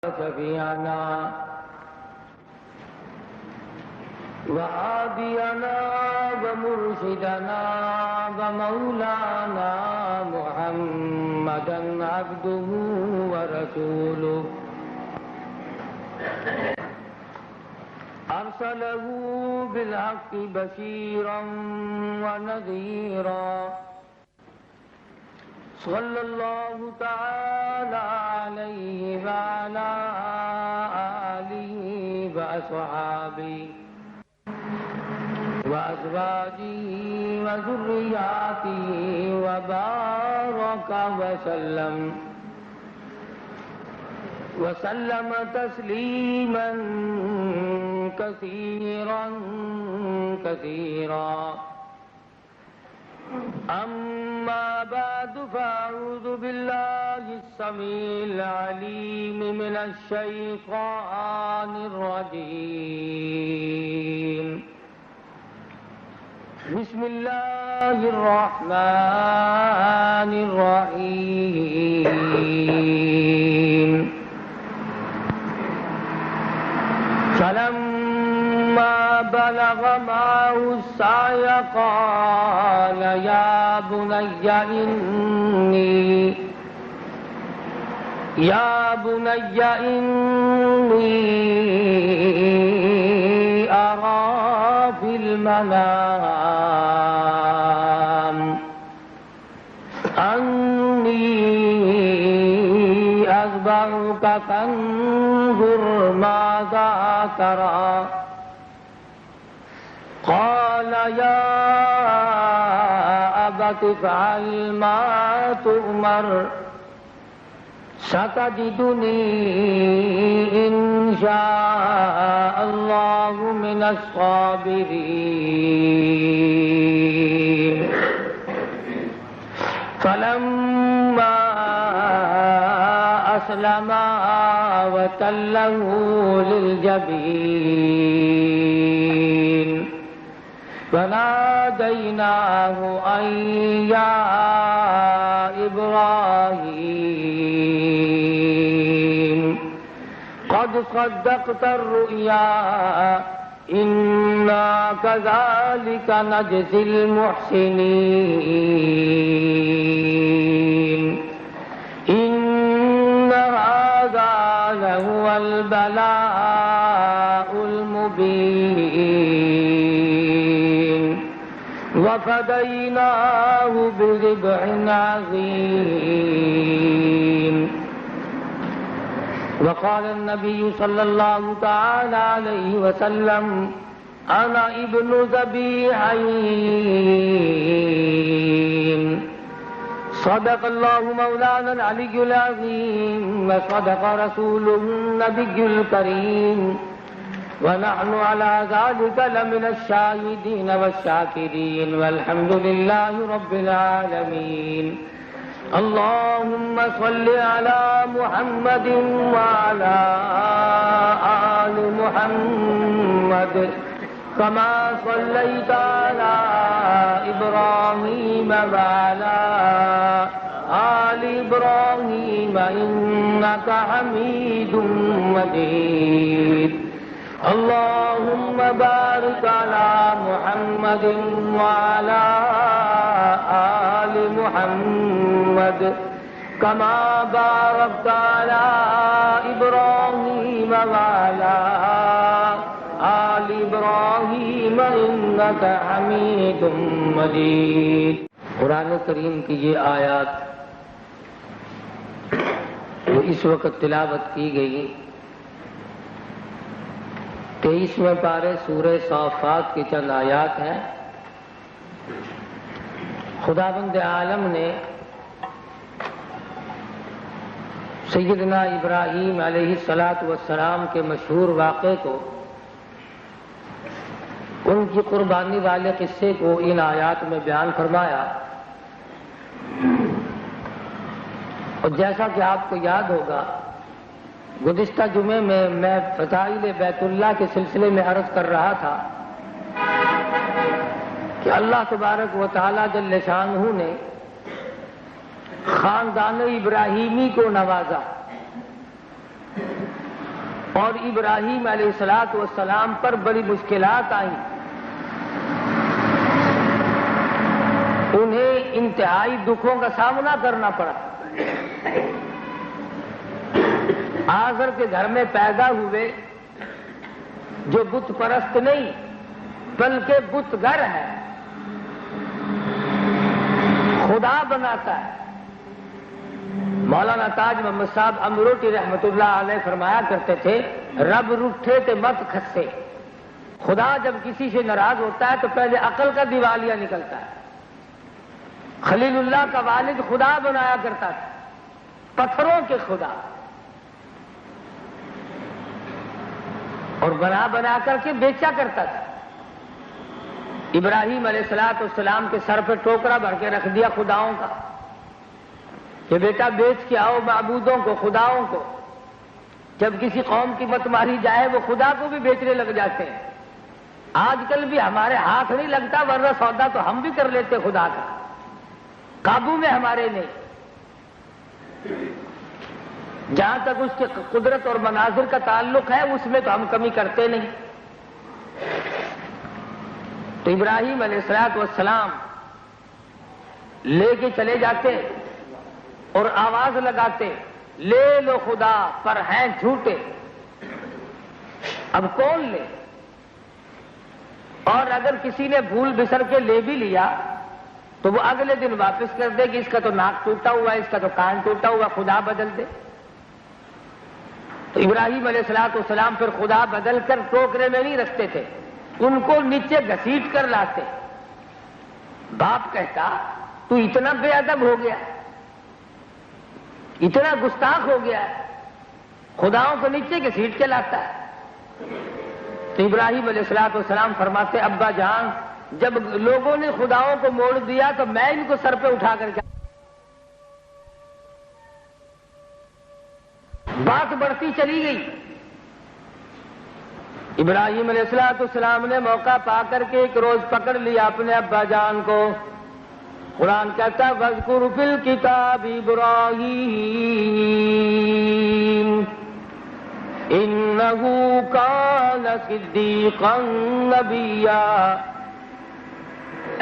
شفيعنا وهادينا ومرشدنا ومولانا محمدا عبده ورسوله أرسله بالحق بشيرا ونذيرا صلى الله تعالى عليه وعلى آله وأصحابه وأزواجه وذرياته وبارك وسلم تسليما كثيرا كثيرا. أما بعد فأعوذ بالله السميع العليم من الشيطان الرجيم. بسم الله الرحمن الرحيم. فلما بلغ معه السعي قال يا بني إني أرى في المنام أني أذبحك فانظر ماذا ترى. قال يا أبت افعل ما تؤمر ستجدني إن شاء الله من الصابرين. فلما أسلما وتله للجبين فناديناه أن يا إبراهيم قد صدقت الرؤيا إنا كذلك نجزي المحسنين. إن هذا لهو البلاء المبين وفديناه بذبح عظيم. وقال النبي صلى الله تعالى عليه وسلم أنا ابن ذبيحين. صدق الله مولانا العلي العظيم وصدق رسوله النبي الكريم ونحن على ذلك لمن الشاهدين والشاكرين والحمد لله رب العالمين. اللهم صل على محمد وعلى آل محمد كما صليت على إبراهيم وعلى آل إبراهيم إنك حميد مجيد. اللهم بارك على محمد وعلى آل محمد كما باركت على إبراهيم وعلى آل إبراهيم إنك حميد مجيد. قرآن کریم کی یہ آیات جو اس وقت تلاوت کی گئی 23ویں پارے سورہ صافات کی چند آیات ہیں. خداوند عالم نے سیدنا ابراہیم علیہ السلام کے مشہور واقعے کو، ان کی قربانی والے قصے کو ان آیات میں بیان فرمایا. اور جیسا کہ آپ کو یاد ہوگا گزشتہ جمعے میں فضائل بیت اللہ کے سلسلے میں عرض کر رہا تھا کہ اللہ تبارک و تعالی جل شانہ نے خاندان ابراہیمی کو نوازا. اور ابراہیم علیہ السلام پر بڑی مشکلات آئیں، انہیں انتہائی دکھوں کا سامنا کرنا پڑا۔ آزر کے گھر میں پیدا ہوئے جو بت پرست نہیں بلکہ بت گر ہے، خدا بناتا ہے۔ مولانا تاج محمد صاحب امروٹی رحمت اللہ علیہ فرمایا کرتے تھے، رب روٹھے تے مت کھسے۔ خدا جب کسی سے ناراض ہوتا ہے تو پہلے عقل کا دیوالیہ نکلتا ہے۔ خلیل اللہ کا والد خدا بنایا کرتا تھا، پتھروں کے خدا، اور بنا بنا کر کے بیچا کرتا تھا۔ ابراہیم علیہ السلام کے سر پہ ٹوکرا بھر کے رکھ دیا خداؤں کا کہ بیٹا بیچ کے آؤ معبودوں کو، خداؤں کو۔ جب کسی قوم کی مت ماری جائے وہ خدا کو بھی بیچنے لگ جاتے ہیں۔ آج کل بھی ہمارے ہاتھ نہیں لگتا، ورنہ سودا تو ہم بھی کر لیتے خدا کا، قابو میں ہمارے نہیں۔ جہاں تک اس کے قدرت اور مناظر کا تعلق ہے اس میں تو ہم کمی کرتے نہیں۔ تو ابراہیم علیہ السلام لے کے چلے جاتے اور آواز لگاتے، لے لو خدا پر ہیں جھوٹے۔ اب کون لے؟ اور اگر کسی نے بھول بسر کے لے بھی لیا تو وہ اگلے دن واپس کر دے کہ اس کا تو ناک ٹوٹا ہوا ہے، اس کا تو کان ٹوٹا ہوا، خدا بدل دے۔ تو ابراہیم علیہ السلام پھر خدا بدل کر ٹوکرے میں نہیں رکھتے تھے، ان کو نیچے گھسیٹ کر لاتے۔ باپ کہتا تو اتنا بے ادب ہو گیا، اتنا گستاخ ہو گیا، خداؤں کو نیچے گھسیٹ کے لاتا ہے۔ تو ابراہیم علیہ السلام فرماتے، ابا جان جب لوگوں نے خداؤں کو موڑ دیا تو میں ان کو سر پہ اٹھا کر کے۔ بات بڑھتی چلی گئی۔ ابراہیم علیہ السلام نے موقع پا کر کے ایک روز پکڑ لیا اپنے ابا جان کو۔ قرآن کہتا ہے وَاذْكُرْ فِي الْكِتَابِ إِبْرَاهِيمَ إِنَّهُ كَانَ صِدِّيقًا نَبِيًّا۔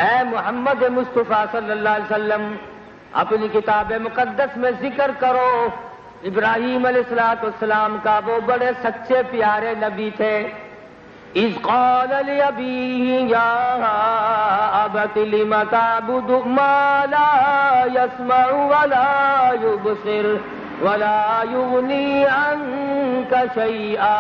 اے محمد مصطفیٰ صلی اللہ علیہ وسلم، اپنی کتاب مقدس میں ذکر کرو ابراہیم علیہ السلام کا، وہ بڑے سچے پیارے نبی تھے۔ اذ قال لأبيه يا أبت لم تعبد ما لا يسمع ولا يبصر ولا يغني عنك شيئا۔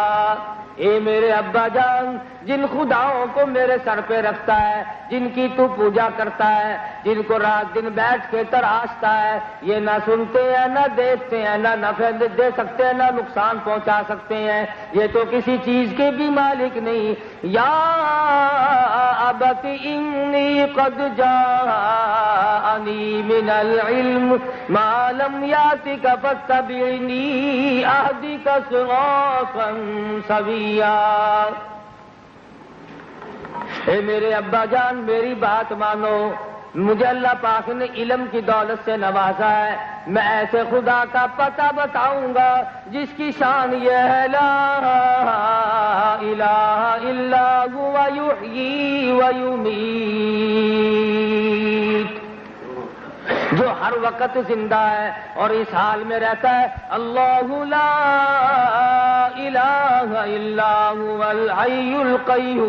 اے میرے ابا جان، جن خداؤں کو میرے سر پہ رکھتا ہے، جن کی تو پوجا کرتا ہے، جن کو رات دن بیٹھ کے تراشتا ہے، یہ نہ سنتے ہیں، نہ دیکھتے ہیں، نہ نفع دے سکتے ہیں، نہ نقصان پہنچا سکتے ہیں، یہ تو کسی چیز کے بھی مالک نہیں۔ یا ابت انی قد جاءنی من العلم ما لم یاتک فاتبعنی اہدک صراطا سویا۔ اے میرے ابا جان میری بات مانو، مجھے اللہ پاک نے علم کی دولت سے نوازا ہے، میں ایسے خدا کا پتہ بتاؤں گا جس کی شان یہ ہے لا الہ الا هو یحیی و یمیت، جو ہر وقت زندہ ہے اور اس حال میں رہتا ہے۔ اللہ لا الہ الا هو الحی القیوم۔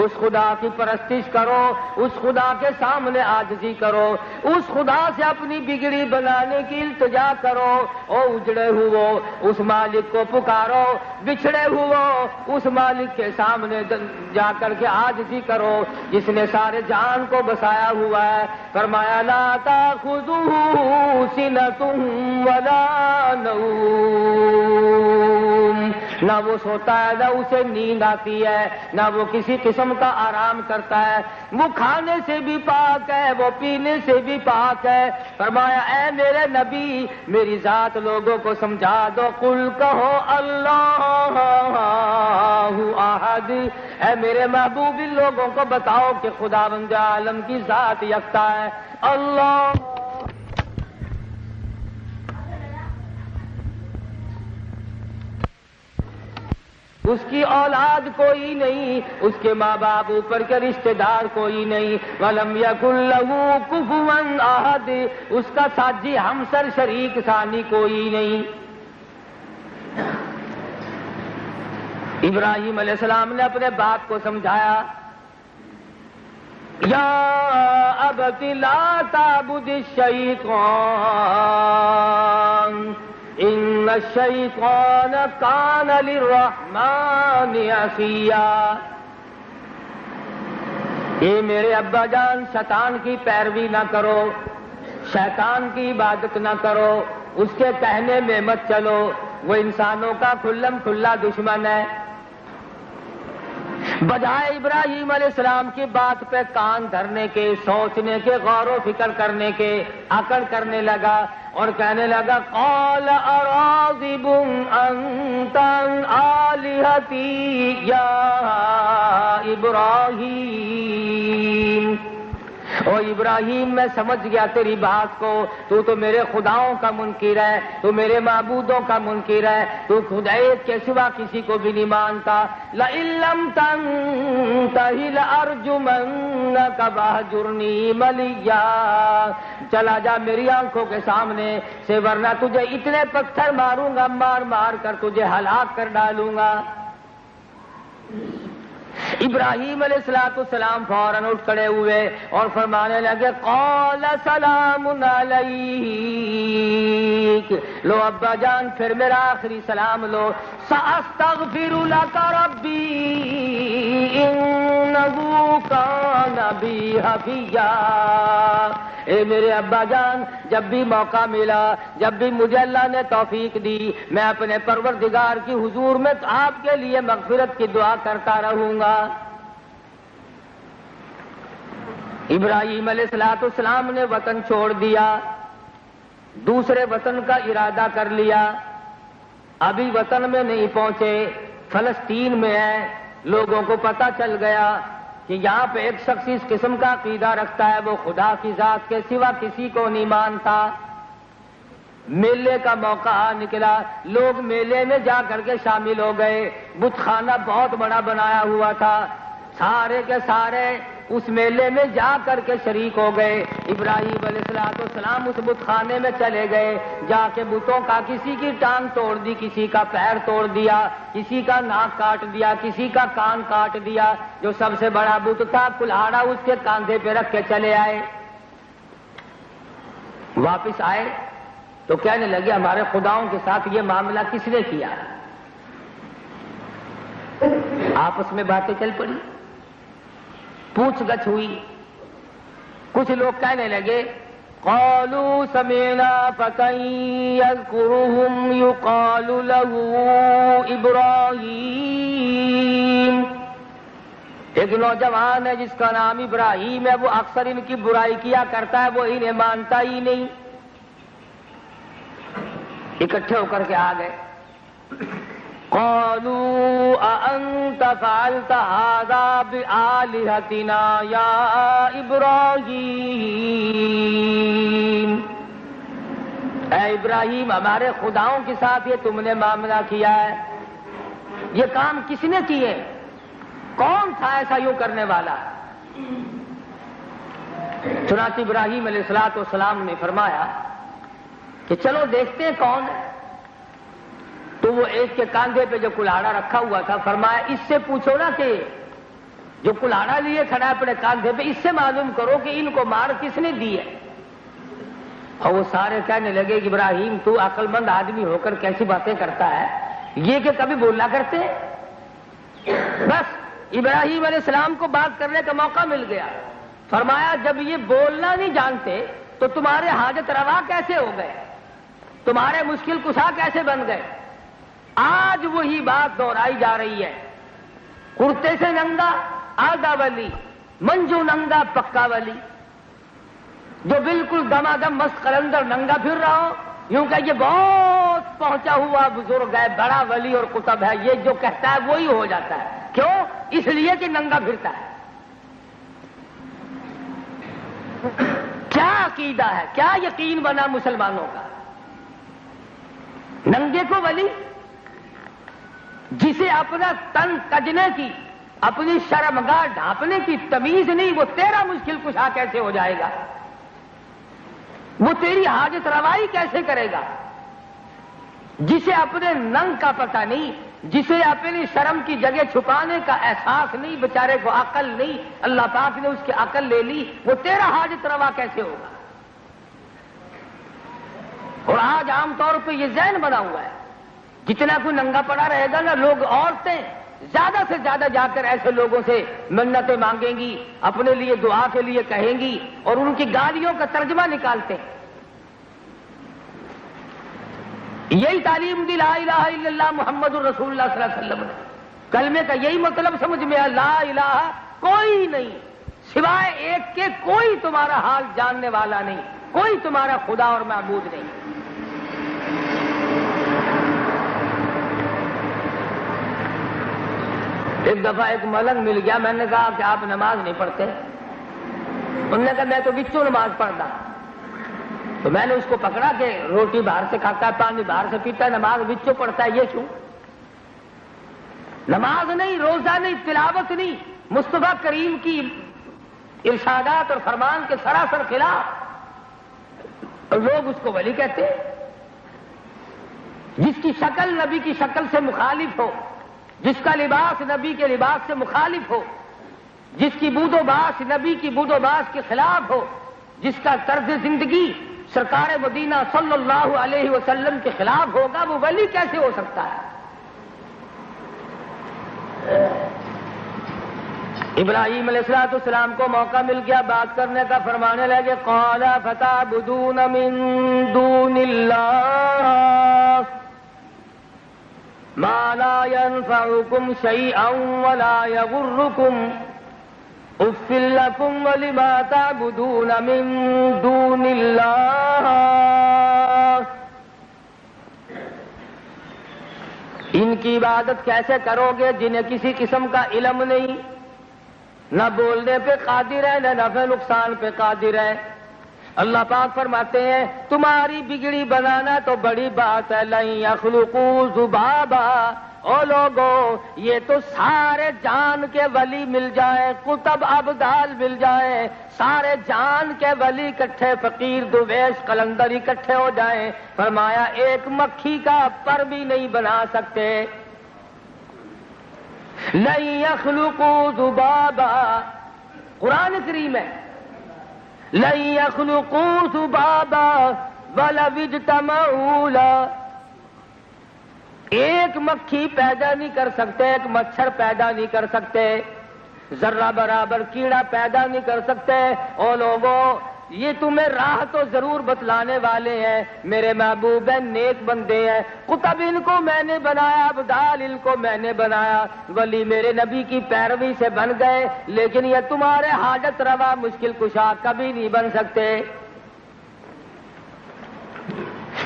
اس خدا کی پرستش کرو، اس خدا کے سامنے عاجزی کرو، اس خدا سے اپنی بگڑی بنانے کی التجا کرو۔ او اجڑے ہوئے اس مالک کو پکارو، بچھڑے ہوئے اس مالک کے سامنے جا کر کے عاجزی کرو جس نے سارے جان کو بسایا ہوا ہے۔ فرمایا لا تأخذہ سنۃ ولا نوم، نہ وہ سوتا ہے نہ اسے نیند آتی ہے، نہ وہ کسی قسم کا آرام کرتا ہے، وہ کھانے سے بھی پاک ہے، وہ پینے سے بھی پاک ہے۔ فرمایا اے میرے نبی میری ذات لوگوں کو سمجھا دو، قل کہو اللہ احد، اے میرے محبوب ان لوگوں کو بتاؤ کہ خداوند عالم کی ذات یکتا ہے، اللہ اس کی اولاد کوئی نہیں، اس کے ماں باپ اوپر کے رشتہ دار کوئی نہیں، وَلَمْ يَكُنْ لَهُ كُفُوًا أَحَدٌ، اس کا ساجی ہمسر شریک ثانی کوئی نہیں۔ ابراہیم علیہ السلام نے اپنے باپ کو سمجھایا، یا ابت لا تعبد الشیطان ان الشیطان کان للرحمن عصیا۔ اے میرے ابا جان، شیطان کی پیروی نہ کرو، شیطان کی عبادت نہ کرو، اس کے کہنے میں مت چلو، وہ انسانوں کا کھلم کھلا دشمن ہے۔ بجائے ابراہیم علیہ السلام کی بات پہ کان دھرنے کے، سوچنے کے، غور و فکر کرنے کے، اکڑ کرنے لگا اور کہنے لگا قال اراغب انت عن آلہتی یا ابراہیم۔ او ابراہیم، میں سمجھ گیا تیری بات کو، تو میرے خداؤں کا منکر ہے، تو میرے معبودوں کا منکر ہے، تو خدا ایک کے سوا کسی کو بھی نہیں مانتا۔ لئن لم تنتہی لارجمنک واہجرنی ملیا، چلا جا میری آنکھوں کے سامنے سے، ورنہ تجھے اتنے پتھر ماروں گا، مار مار کر تجھے ہلاک کر ڈالوں گا۔ ابراہیم علیہ السلام فوراً اٹھ کھڑے ہوئے اور فرمانے لگے قال سلام علیک، لو ابا جان پھر میرا آخری سلام لو، سأستغفر لک ربی انہ کان بی حفیا۔ اے میرے ابا جان، جب بھی موقع ملا، جب بھی مجھے اللہ نے توفیق دی، میں اپنے پروردگار کی حضور میں آپ کے لیے مغفرت کی دعا کرتا رہوں گا۔ ابراہیم علیہ السلام نے وطن چھوڑ دیا، دوسرے وطن کا ارادہ کر لیا، ابھی وطن میں نہیں پہنچے، فلسطین میں ہے۔ لوگوں کو پتہ چل گیا کہ یہاں پہ ایک شخص اس قسم کا عقیدہ رکھتا ہے، وہ خدا کی ذات کے سوا کسی کو نہیں مانتا۔ میلے کا موقع نکلا، لوگ میلے میں جا کر کے شامل ہو گئے، بت خانہ بہت بڑا بنایا ہوا تھا، سارے کے سارے اس میلے میں جا کر کے شریک ہو گئے۔ ابراہیم علیہ السلام اس بت خانے میں چلے گئے، جا کے بتوں کا کسی کی ٹانگ توڑ دی، کسی کا پیر توڑ دیا، کسی کا ناک کاٹ دیا، کسی کا کان کاٹ دیا۔ جو سب سے بڑا بت تھا کلہاڑا اس کے کاندھے پہ رکھ کے چلے آئے۔ واپس آئے تو کہنے لگے ہمارے خداؤں کے ساتھ یہ معاملہ کس نے کیا؟ آپس میں باتیں چل پڑی، پوچھ گچھ ہوئی۔ کچھ لوگ کہنے لگے قالوا سمعنا فتى يذكرهم يقال له ابراہیم، ایک نوجوان ہے جس کا نام ابراہیم ہے، وہ اکثر ان کی برائی کیا کرتا ہے، وہ انہیں مانتا ہی نہیں۔ اکٹھے ہو کر کے آ گئے، قالوا اانت فعلت هذا بآلهتنا یا ابراہیم، اے ابراہیم ہمارے خداؤں کے ساتھ یہ تم نے معاملہ کیا ہے، یہ کام کس نے کیے؟ کون تھا ایسا یوں کرنے والا؟ چنانچہ ابراہیم علیہ السلام نے فرمایا کہ چلو دیکھتے ہیں کون ہے۔ تو وہ ایک کے کاندھے پہ جو کلاڑا رکھا ہوا تھا، فرمایا اس سے پوچھو نا کہ جو کلاڑا لیے کھڑا ہے اپنے کاندھے پہ، اس سے معلوم کرو کہ ان کو مار کس نے دی ہے۔ اور وہ سارے کہنے لگے کہ ابراہیم تو عقل مند آدمی ہو کر کیسی باتیں کرتا ہے، یہ کہ کبھی بولنا کرتے ہیں؟ بس ابراہیم علیہ السلام کو بات کرنے کا موقع مل گیا۔ فرمایا جب یہ بولنا نہیں جانتے تو تمہارے حاجت روا کیسے ہو گئے، تمہارے مشکل کشا کیسے بن گئے؟ آج وہی بات دہرائی جا رہی ہے، کرتے سے ننگا آدھا ولی، منجو ننگا پکا ولی، جو بالکل دمادم مست قلندر ننگا پھر رہا ہو، یوں کہ یہ بہت پہنچا ہوا بزرگ ہے، بڑا ولی اور قطب ہے، یہ جو کہتا ہے وہی ہو جاتا ہے۔ کیوں؟ اس لیے کہ ننگا پھرتا ہے۔ کیا عقیدہ ہے، کیا یقین بنا مسلمانوں کا؟ ننگے کو ولی، جسے اپنا تن کجنے کی، اپنی شرمگاہ ڈھانپنے کی تمیز نہیں، وہ تیرا مشکل کشا کیسے ہو جائے گا؟ وہ تیری حاجت روائی کیسے کرے گا؟ جسے اپنے ننگ کا پتہ نہیں، جسے اپنی شرم کی جگہ چھپانے کا احساس نہیں، بیچارے کو عقل نہیں، اللہ پاک نے اس کی عقل لے لی، وہ تیرا حاجت روا کیسے ہوگا؟ اور آج عام طور پہ یہ ذہن بنا ہوا ہے، جتنا کوئی ننگا پڑا رہے گا نا، لوگ عورتیں زیادہ سے زیادہ جا کر ایسے لوگوں سے منتیں مانگیں گی، اپنے لیے دعا کے لیے کہیں گی، اور ان کی گالیوں کا ترجمہ نکالتے ہیں۔ یہی تعلیم دی لا الہ الا اللہ محمد الرسول اللہ صلی اللہ علیہ وسلم نے، کلمے کا یہی مطلب سمجھ میں آیا، لا الہ کوئی نہیں سوائے ایک کے، کوئی تمہارا حال جاننے والا نہیں، کوئی تمہارا خدا اور معبود نہیں۔ ایک دفعہ ایک ملنگ مل گیا، میں نے کہا کہ آپ نماز نہیں پڑھتے؟ انہوں نے کہا میں تو بچوں نماز پڑھتا۔ تو میں نے اس کو پکڑا کہ روٹی باہر سے کھاتا ہے، پانی باہر سے پیتا ہے، نماز بچوں پڑھتا ہے، یہ کیوں؟ نماز نہیں، روزہ نہیں، تلاوت نہیں، مصطفیٰ کریم کی ارشادات اور فرمان کے سراسر خلاف، اور لوگ اس کو ولی کہتے ہیں۔ جس کی شکل نبی کی شکل سے مخالف ہو، جس کا لباس نبی کے لباس سے مخالف ہو، جس کی بود و باش نبی کی بود و باش کے خلاف ہو، جس کا طرز زندگی سرکار مدینہ صلی اللہ علیہ وسلم کے خلاف ہوگا، وہ ولی کیسے ہو سکتا ہے؟ ابراہیم علیہ السلام کو موقع مل گیا بات کرنے کا، فرمانے لگے قال فتعبدون من دون اللہ ما لا ينفعكم شيئا ولا يضركم اف لكم ولما تعبدون من دون اللہ۔ ان کی عبادت کیسے کرو گے جنہیں کسی قسم کا علم نہیں، نہ بولنے پہ قادر ہے، نہ نفع نقصان پہ قادر ہے۔ اللہ پاک فرماتے ہیں تمہاری بگڑی بنانا تو بڑی بات ہے، لن یخلقوا ذبابا، او لوگو یہ تو سارے جان کے ولی مل جائیں، قطب ابدال مل جائیں، سارے جان کے ولی اکٹھے، فقیر درویش قلندر اکٹھے ہو جائیں، فرمایا ایک مکھی کا پر بھی نہیں بنا سکتے۔ لن یخلقوا ذبابا، قرآن کریم ہے، لن یخلقوا ذبابا ولو اجتمعوا لہ، ایک مکھی پیدا نہیں کر سکتے، ایک مچھر پیدا نہیں کر سکتے، ذرہ برابر کیڑا پیدا نہیں کر سکتے۔ او لوگوں یہ تمہیں راہ تو ضرور بتلانے والے ہیں، میرے محبوب ہیں، نیک بندے ہیں، قطب ان کو میں نے بنایا، ابدال ان کو میں نے بنایا، ولی میرے نبی کی پیروی سے بن گئے، لیکن یہ تمہارے حاجت روا مشکل کشا کبھی نہیں بن سکتے۔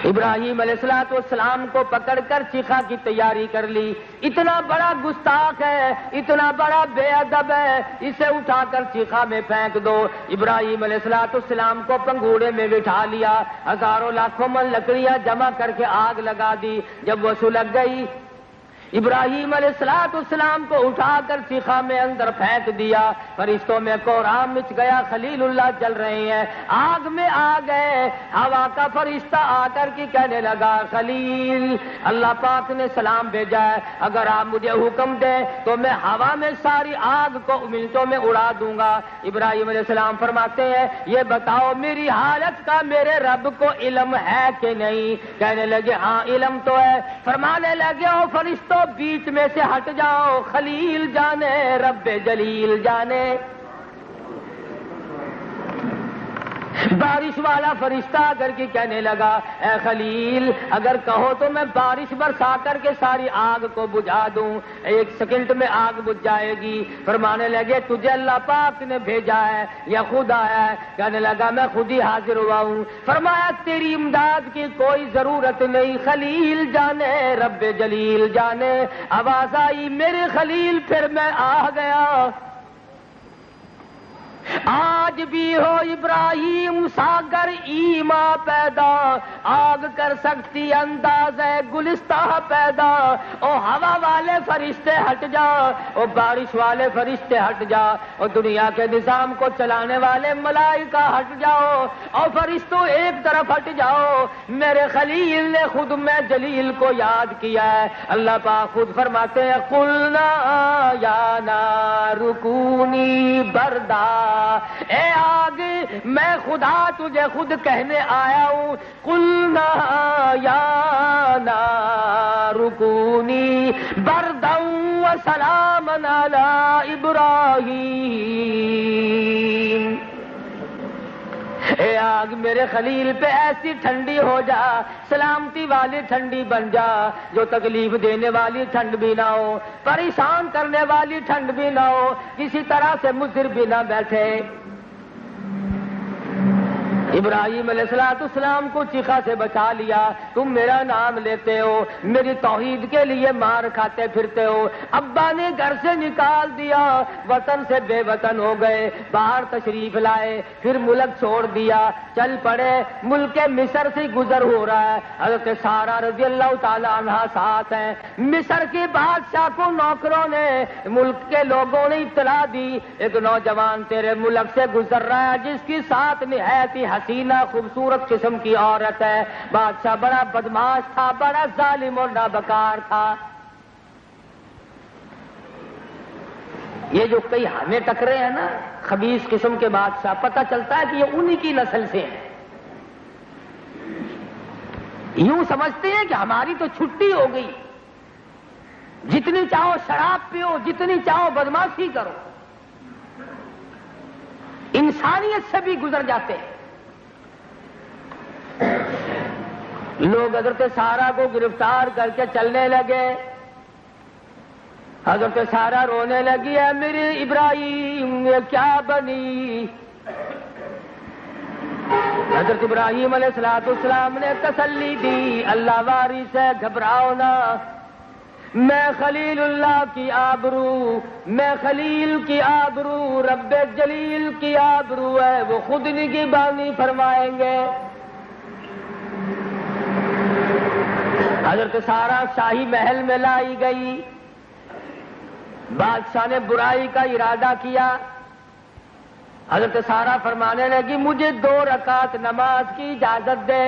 ابراہیم علیہ السلام کو پکڑ کر چیخا کی تیاری کر لی، اتنا بڑا گستاخ ہے، اتنا بڑا بے ادب ہے، اسے اٹھا کر چیخا میں پھینک دو۔ ابراہیم علیہ السلام کو پنگوڑے میں بٹھا لیا، ہزاروں لاکھوں من لکڑیاں جمع کر کے آگ لگا دی، جب وہ سلگ گئی ابراہیم علیہ السلام کو اٹھا کر چیخا میں اندر پھینک دیا، فرشتوں میں کوہرام مچ گیا، خلیل اللہ جل رہے ہیں، آگ میں آ گئے، ہوا کا فرشتہ آ کر کے کہنے لگا خلیل اللہ پاک نے سلام بھیجا ہے، اگر آپ مجھے حکم دیں تو میں ہوا میں ساری آگ کو منٹوں میں اڑا دوں گا۔ ابراہیم علیہ السلام فرماتے ہیں یہ بتاؤ میری حالت کا میرے رب کو علم ہے کہ نہیں؟ کہنے لگے ہاں علم تو ہے۔ فرمانے لگے او فرشتوں بیچ میں سے ہٹ جاؤ، خلیل جانے رب جلیل جانے۔ بارش والا فرشتہ اگر کی کہنے لگا اے خلیل اگر کہو تو میں بارش برسا کر کے ساری آگ کو بجھا دوں، ایک سیکنڈ میں آگ بجھ جائے گی۔ فرمانے لگے تجھے اللہ پاک نے بھیجا ہے یا خود آیا ہے؟ کہنے لگا میں خود ہی حاضر ہوا ہوں۔ فرمایا تیری امداد کی کوئی ضرورت نہیں، خلیل جانے رب جلیل جانے۔ آواز آئی میرے خلیل، پھر میں آ گیا۔ آج بھی ہو ابراہیم ساگر ایما پیدا، آگ کر سکتی انداز ہے گلستہ پیدا۔ او ہوا والے فرشتے ہٹ جا، او بارش والے فرشتے ہٹ جا، او دنیا کے نظام کو چلانے والے ملائکہ ہٹ جاؤ، او فرشتوں ایک طرف ہٹ جاؤ۔ میرے خلیل نے خود میں جلیل کو یاد کیا ہے۔ اللہ پاک خود فرماتے ہیں قلنا یا نار کونی بردا، اے آگ میں خدا تجھے خود کہنے آیا ہوں، قلنا یا نار کونی بردا وسلاما علی ابراہیم، اے آگ میرے خلیل پہ ایسی ٹھنڈی ہو جا، سلامتی والی ٹھنڈی بن جا، جو تکلیف دینے والی ٹھنڈ بھی نہ ہو، پریشان کرنے والی ٹھنڈ بھی نہ ہو، کسی طرح سے مضر بھی نہ بیٹھے۔ ابراہیم علیہ السلام کو چیخا سے بچا لیا، تم میرا نام لیتے ہو، میری توحید کے لیے مار کھاتے پھرتے ہو، ابا نے گھر سے نکال دیا، وطن سے بے وطن ہو گئے، باہر تشریف لائے، پھر ملک چھوڑ دیا، چل پڑے، ملک مصر سے گزر ہو رہا ہے، حضرت سارہ رضی اللہ تعالی عنہ ساتھ ہیں۔ مصر کے بادشاہ کو نوکروں نے، ملک کے لوگوں نے اطلاع دی، ایک نوجوان تیرے ملک سے گزر رہا ہے جس کی ساتھ نہایت ہی حسینہ خوبصورت قسم کی عورت ہے۔ بادشاہ بڑا بدماش تھا، بڑا ظالم اور نابکار تھا۔ یہ جو کئی ہمیں ٹکرے ہیں نا خبیث قسم کے بادشاہ، پتہ چلتا ہے کہ یہ انہی کی نسل سے ہیں۔ یوں سمجھتے ہیں کہ ہماری تو چھٹی ہو گئی، جتنی چاہو شراب پیو، جتنی چاہو بدماشی کرو، انسانیت سے بھی گزر جاتے ہیں۔ لوگ حضرت سارہ کو گرفتار کر کے چلنے لگے، حضرت سارہ رونے لگی، ہے میرے ابراہیم یہ کیا بنی؟ حضرت ابراہیم علیہ السلام نے تسلی دی، اللہ وارث ہے گھبراؤ نہ، میں خلیل اللہ کی آبرو، میں خلیل کی آبرو، رب جلیل کی آبرو ہے، وہ خود نگہبانی فرمائیں گے۔ حضرت سارہ شاہی محل میں لائی گئی، بادشاہ نے برائی کا ارادہ کیا، حضرت سارہ فرمانے لگی مجھے 2 رکعت نماز کی اجازت دے۔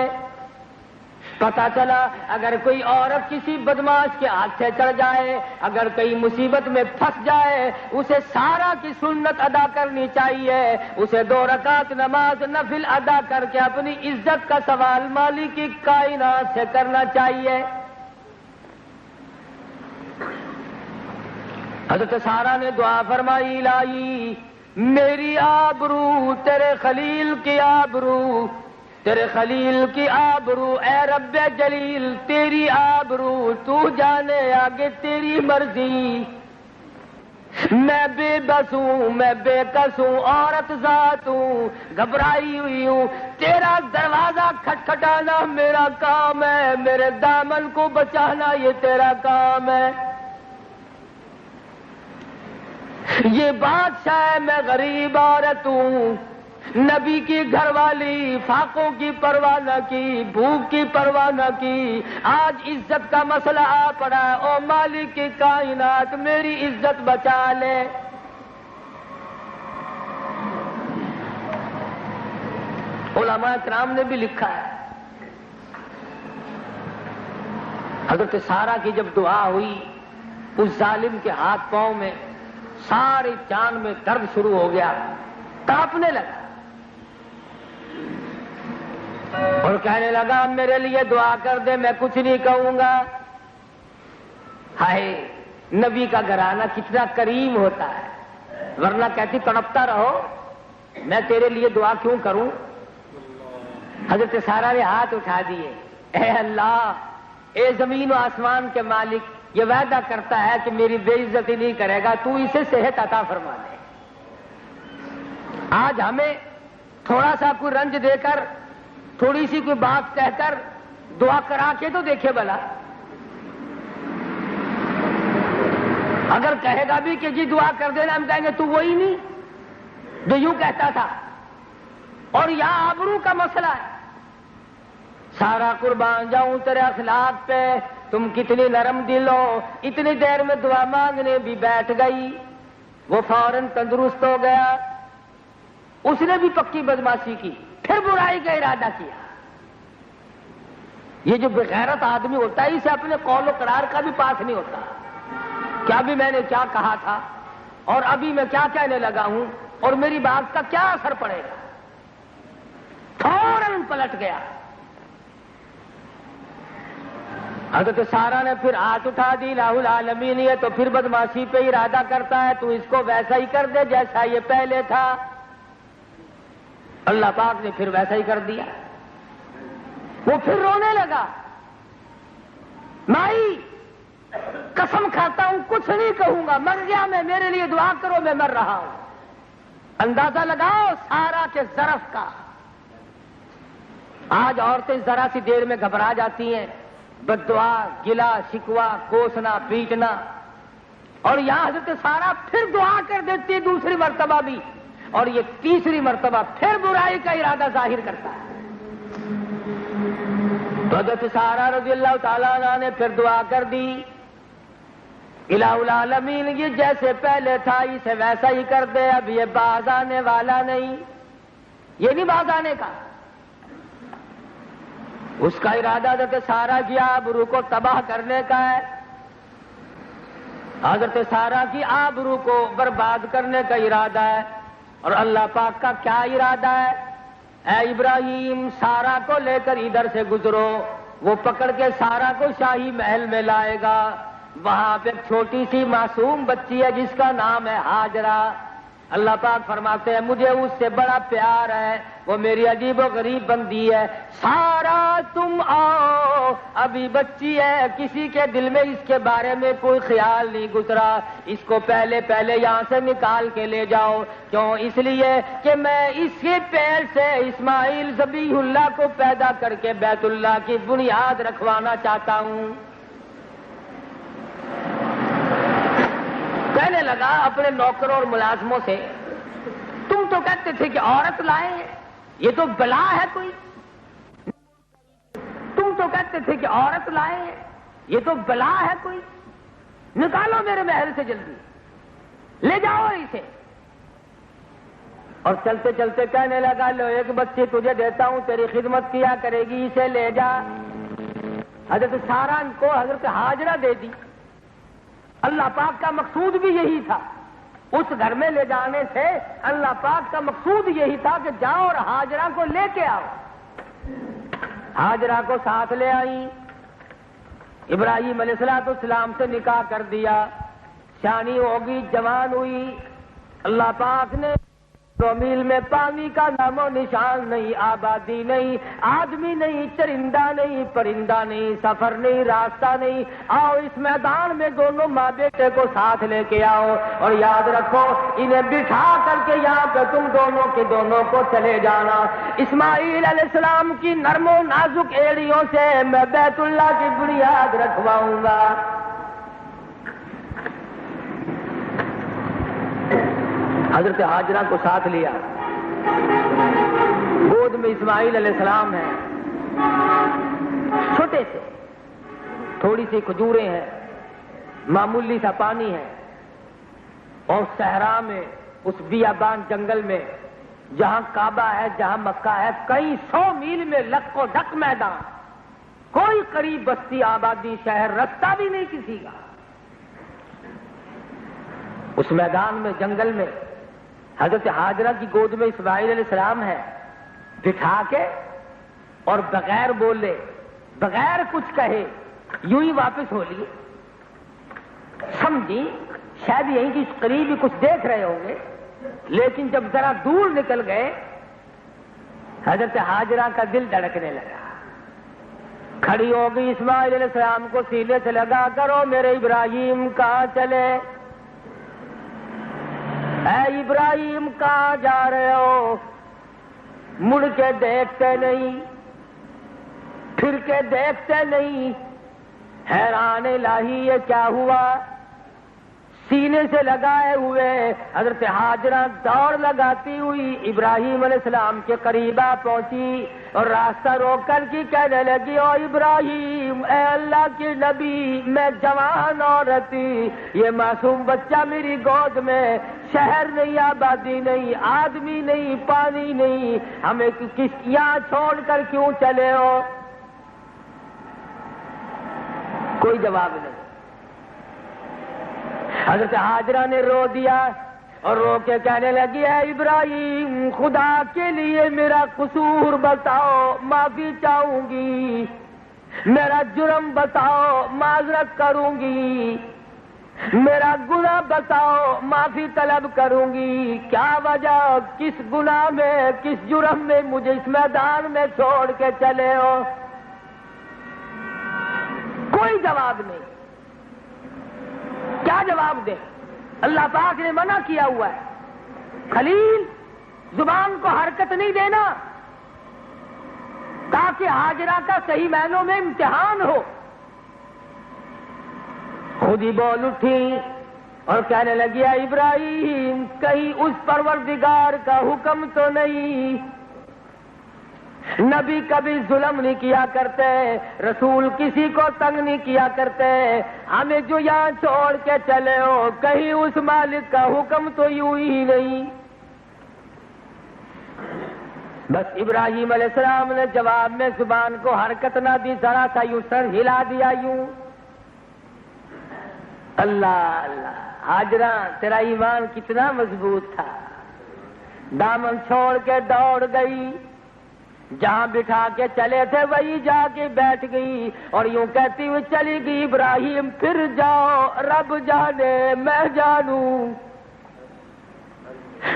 پتا چلا اگر کوئی عورت کسی بدماش کے ہاتھ سے چڑھ جائے، اگر کئی مصیبت میں پھنس جائے، اسے سارہ کی سنت ادا کرنی چاہیے، اسے 2 رکعت نماز نفل ادا کر کے اپنی عزت کا سوال مالک کی کائنات سے کرنا چاہیے۔ حضرت سارہ نے دعا فرمائی، الہی میری آبرو تیرے خلیل کی آبرو، تیرے خلیل کی آبرو، اے رب جلیل تیری آبرو، تو جانے آگے تیری مرضی۔ میں بے بس ہوں، میں بے کس ہوں، عورت ذات ہوں، گھبرائی ہوئی ہوں، تیرا دروازہ کھٹکھٹانا میرا کام ہے، میرے دامن کو بچانا یہ تیرا کام ہے۔ یہ بادشاہ ہے، میں غریب عورت ہوں، نبی کی گھر والی، فاقوں کی پرواہ نہ کی، بھوک کی پرواہ نہ کی، آج عزت کا مسئلہ آ پڑا ہے، او مالک کی کائنات میری عزت بچا لے۔ علماء کرام نے بھی لکھا ہے، حضرت سارہ کی جب دعا ہوئی، اس ظالم کے ہاتھ پاؤں میں ساری جان میں درد شروع ہو گیا، کانپنے لگا اور کہنے لگا میرے لیے دعا کر دے، میں کچھ نہیں کہوں گا۔ ہائے نبی کا گھرانہ کتنا کریم ہوتا ہے، ورنہ کہتی تڑپتا رہو، میں تیرے لیے دعا کیوں کروں۔ حضرت سارہ نے ہاتھ اٹھا دیے، اے اللہ، اے زمین و آسمان کے مالک، یہ وعدہ کرتا ہے کہ میری بے عزتی نہیں کرے گا، تو اسے صحت عطا فرما دے۔ آج ہمیں تھوڑا سا کوئی رنج دے کر، تھوڑی سی کوئی بات کہہ کر دعا کرا کے تو دیکھے بلا، اگر کہے گا بھی کہ جی دعا کر دینا، ہم کہیں گے تو وہی نہیں، جو یوں کہتا تھا، اور یہاں آبرو کا مسئلہ ہے، سارا قربان جاؤں تیرے اخلاق پہ، تم کتنی نرم دل ہو، اتنی دیر میں دعا مانگنے بھی بیٹھ گئی، وہ فوراً تندرست ہو گیا، اس نے بھی پکی بدماشی کی، پھر برائی کا ارادہ کیا۔ یہ جو بغیرت آدمی ہوتا ہے اسے اپنے قول و قرار کا بھی پاس نہیں ہوتا، کیا بھی میں نے کیا کہا تھا اور ابھی میں کیا کہنے لگا ہوں اور میری بات کا کیا اثر پڑے گا، فوراً پلٹ گیا۔ حضرت سارا نے پھر ہاتھ اٹھا دی، الہ العالمین یہ تو پھر بدماشی پہ ارادہ کرتا ہے، تو اس کو ویسا ہی کر دے جیسا یہ پہلے تھا۔ اللہ پاک نے پھر ویسا ہی کر دیا، وہ پھر رونے لگا، مائی قسم کھاتا ہوں کچھ نہیں کہوں گا، مر گیا میں، میرے لیے دعا کرو، میں مر رہا ہوں۔ اندازہ لگاؤ سارا کے ظرف کا۔ آج عورتیں ذرا سی دیر میں گھبرا جاتی ہیں، بددعا، گلا شکوا، کوسنا پیٹنا، اور یہاں حضرت سارا پھر دعا کر دیتی ہے دوسری مرتبہ بھی، اور یہ تیسری مرتبہ پھر برائی کا ارادہ ظاہر کرتا ہے۔ تو حضرت سارا رضی اللہ تعالیٰ عنہ نے پھر دعا کر دی، الہ العالمین یہ جیسے پہلے تھا اسے ویسا ہی کر دے، اب یہ باز آنے والا نہیں، یہ نہیں باز آنے کا۔ اس کا ارادہ حضرت سارا کیا آبرو کو تباہ کرنے کا ہے، حضرت سارا کی آبرو کو برباد کرنے کا ارادہ ہے، اور اللہ پاک کا کیا ارادہ ہے؟ اے ابراہیم سارا کو لے کر ادھر سے گزرو، وہ پکڑ کے سارا کو شاہی محل میں لائے گا، وہاں پہ چھوٹی سی معصوم بچی ہے جس کا نام ہے ہاجرہ۔ اللہ پاک فرماتے ہیں مجھے اس سے بڑا پیار ہے، وہ میری عجیب و غریب بندی ہے، سارا تم آؤ، ابھی بچی ہے، کسی کے دل میں اس کے بارے میں کوئی خیال نہیں گزرا، اس کو پہلے یہاں سے نکال کے لے جاؤ۔ کیوں؟ اس لیے کہ میں اس کے پیڑ سے اسماعیل ذبیح اللہ کو پیدا کر کے بیت اللہ کی بنیاد رکھوانا چاہتا ہوں۔ کہنے لگا اپنے نوکروں اور ملازموں سے، تم تو کہتے تھے کہ عورت لائیں، یہ تو بلا ہے کوئی، تم تو کہتے تھے کہ عورت لائیں، یہ تو بلا ہے کوئی، نکالو میرے محل سے جلدی، لے جاؤ اسے۔ اور چلتے چلتے کہنے لگا لو ایک بچی تجھے دیتا ہوں، تیری خدمت کیا کرے گی، اسے لے جا۔ حضرت سارا کو حضرت ہاجرہ دے دی۔ اللہ پاک کا مقصود بھی یہی تھا، اس گھر میں لے جانے سے اللہ پاک کا مقصود یہی تھا کہ جاؤ اور ہاجرہ کو لے کے آؤ۔ ہاجرہ کو ساتھ لے آئی، ابراہیم علیہ السلام سے نکاح کر دیا، شانی ہوگی، جوان ہوئی۔ اللہ پاک نے میل میں پانی کا نام و نشان نہیں، آبادی نہیں، آدمی نہیں، چرندہ نہیں، پرندہ نہیں، سفر نہیں، راستہ نہیں، آؤ اس میدان میں دونوں ماں بیٹے کو ساتھ لے کے آؤ، اور یاد رکھو انہیں بٹھا کر کے یہاں پہ تم دونوں کے دونوں کو چلے جانا۔ اسماعیل علیہ السلام کی نرم و نازک ایڑیوں سے میں بیت اللہ کی بنیاد رکھواؤں گا۔ حضرت ہاجرہ کو ساتھ لیا، گود میں اسماعیل علیہ السلام ہیں، چھوٹے سے، تھوڑی سی کھجوریں ہیں، معمولی سا پانی ہے، اور صحرا میں اس بیابان جنگل میں جہاں کعبہ ہے، جہاں مکہ ہے، کئی 100 میل میں لک و ڈک میدان، کوئی قریب بستی آبادی شہر رستہ بھی نہیں کسی کا۔ اس میدان میں جنگل میں حضرت ہاجرہ کی گود میں اسماعیل علیہ السلام ہے، بٹھا کے اور بغیر بولے، بغیر کچھ کہے، یوں ہی واپس ہو لیے۔ سمجھی شاید یہیں کی قریب ہی کچھ دیکھ رہے ہوں گے، لیکن جب ذرا دور نکل گئے حضرت ہاجرہ کا دل دھڑکنے لگا، کھڑی ہو گئی، اسماعیل علیہ السلام کو سینے سے لگا کرو میرے ابراہیم کہاں چلے، اے ابراہیم کہاں جا رہے ہو، مڑ کے دیکھتے نہیں، پھر کے دیکھتے نہیں، حیران الہی یہ کیا ہوا، سینے سے لگائے ہوئے حضرت ہاجرہ دوڑ لگاتی ہوئی ابراہیم علیہ السلام کے قریب آ پہنچی اور راستہ روک کر کے کہنے لگی، او ابراہیم، اے اللہ کے نبی، میں جوان عورت، یہ معصوم بچہ میری گود میں، شہر نہیں، آبادی نہیں، آدمی نہیں، پانی نہیں، ہمیں یہاں چھوڑ کر کیوں چلے ہو؟ کوئی جواب نہیں۔ حضرت ہاجرہ نے رو دیا اور رو کے کہنے لگی، اے ابراہیم، خدا کے لیے میرا قصور بتاؤ، معافی چاہوں گی، میرا جرم بتاؤ، معذرت کروں گی، میرا گناہ بتاؤ، معافی طلب کروں گی، کیا وجہ، کس گناہ میں، کس جرم میں مجھے اس میدان میں چھوڑ کے چلے ہو؟ کوئی جواب نہیں۔ کیا جواب دے؟ اللہ پاک نے منع کیا ہوا ہے، خلیل زبان کو حرکت نہیں دینا تاکہ ہاجرہ کا صحیح معنوں میں امتحان ہو۔ خود ہی بول اٹھی اور کہنے لگی، اے ابراہیم، کہیں اس پروردگار کا حکم تو نہیں؟ نبی کبھی ظلم نہیں کیا کرتے، رسول کسی کو تنگ نہیں کیا کرتے، ہمیں جو یہاں چھوڑ کے چلے ہو، کہیں اس مالک کا حکم تو یوں ہی نہیں؟ بس ابراہیم علیہ السلام نے جواب میں زبان کو حرکت نہ دی، ذرا سا یوں سر ہلا دیا یوں۔ اللہ اللہ، ہاجرہ تیرا ایمان کتنا مضبوط تھا، دامن چھوڑ کے دوڑ گئی، جہاں بٹھا کے چلے تھے وہی جا کے بیٹھ گئی اور یوں کہتی ہوئی چلی گئی، ابراہیم پھر جاؤ، رب جانے میں جانوں،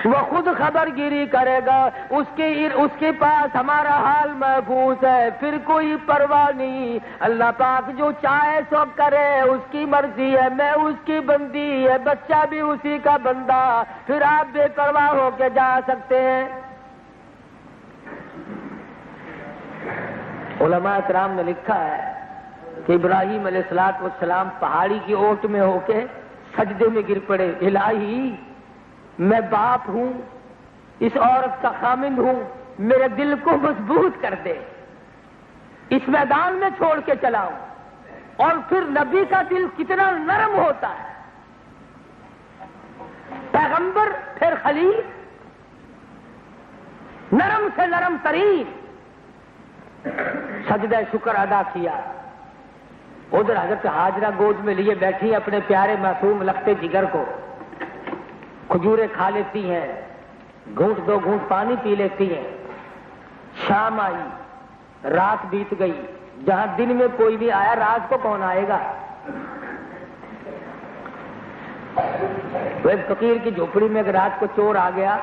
وہ خود خبر گیری کرے گا، اس کے پاس ہمارا حال محفوظ ہے، پھر کوئی پرواہ نہیں، اللہ پاک جو چاہے سو کرے، اس کی مرضی ہے، میں اس کی بندی ہے، بچہ بھی اسی کا بندہ، پھر آپ بے پرواہ ہو کے جا سکتے ہیں۔ علماء کرام نے لکھا ہے کہ ابراہیم علیہ السلام پہاڑی کی اوٹ میں ہو کے سجدے میں گر پڑے، الہی میں باپ ہوں، اس عورت کا خامند ہوں، میرے دل کو مضبوط کر دے، اس میدان میں چھوڑ کے چلاؤں۔ اور پھر نبی کا دل کتنا نرم ہوتا ہے، پیغمبر پھر خلیل، نرم سے نرم ترین، سجدہ شکر ادا کیا۔ ادھر حضرت ہاجرہ گود میں لیے بیٹھی اپنے پیارے معصوم لختے جگر کو، کھجوریں کھا لیتی ہیں، گھونٹ دو گھونٹ پانی پی لیتی ہیں۔ شام آئی، رات بیت گئی، جہاں دن میں کوئی بھی آیا رات کو کون آئے گا؟ وہ ایک فقیر کی جھوپڑی میں ایک رات کو چور آ گیا،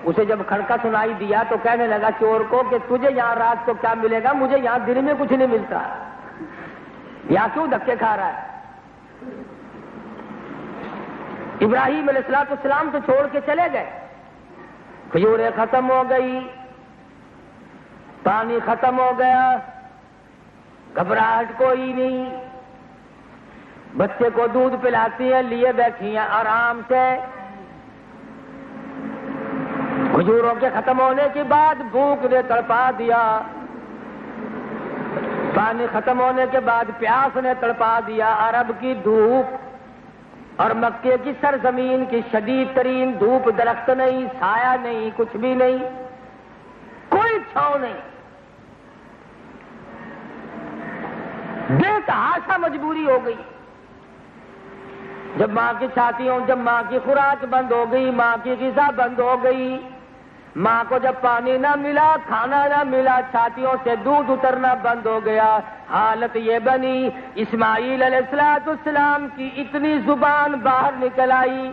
اسے جب کھڑکا سنائی دیا تو کہنے لگا چور کو کہ تجھے یہاں رات کو کیا ملے گا، مجھے یہاں دن میں کچھ نہیں ملتا، یہاں کیوں دھکے کھا رہا ہے؟ ابراہیم علیہ السلام تو چھوڑ کے چلے گئے، کھجوریں ختم ہو گئی، پانی ختم ہو گیا، گھبراہٹ کوئی نہیں، بچے کو دودھ پلاتی ہیں، لیے بیٹھی ہیں آرام سے۔ کھجوروں کے ختم ہونے کے بعد بھوک نے تڑپا دیا، پانی ختم ہونے کے بعد پیاس نے تڑپا دیا، عرب کی دھوپ اور مکے کی سرزمین کی شدید ترین دھوپ، درخت نہیں، سایہ نہیں، کچھ بھی نہیں، کوئی چھاؤں نہیں، بے تحاشا مجبوری ہو گئی۔ جب ماں کی چھاتیوں، جب ماں کی خوراک بند ہو گئی، ماں کی غذا بند ہو گئی، ماں کو جب پانی نہ ملا، کھانا نہ ملا، چھاتیوں سے دودھ اترنا بند ہو گیا، حالت یہ بنی اسماعیل علیہ السلام کی اتنی زبان باہر نکل آئی،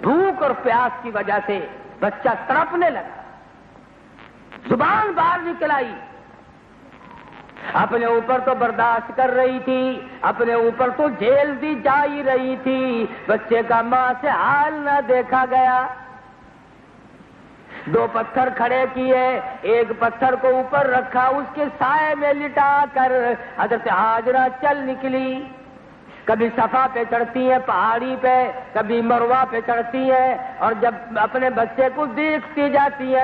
بھوک اور پیاس کی وجہ سے بچہ تڑپنے لگا، زبان باہر نکل آئی، اپنے اوپر تو برداشت کر رہی تھی، اپنے اوپر تو جھیل دی جا ہی رہی تھی، بچے کا ماں سے حال نہ دیکھا گیا۔ دو پتھر کھڑے کیے، ایک پتھر کو اوپر رکھا، اس کے سائے میں لٹا کر حضرت ہاجرہ چل نکلی، کبھی صفا پہ چڑھتی ہیں پہاڑی پہ، کبھی مروہ پہ چڑھتی ہیں، اور جب اپنے بچے کو دیکھتی جاتی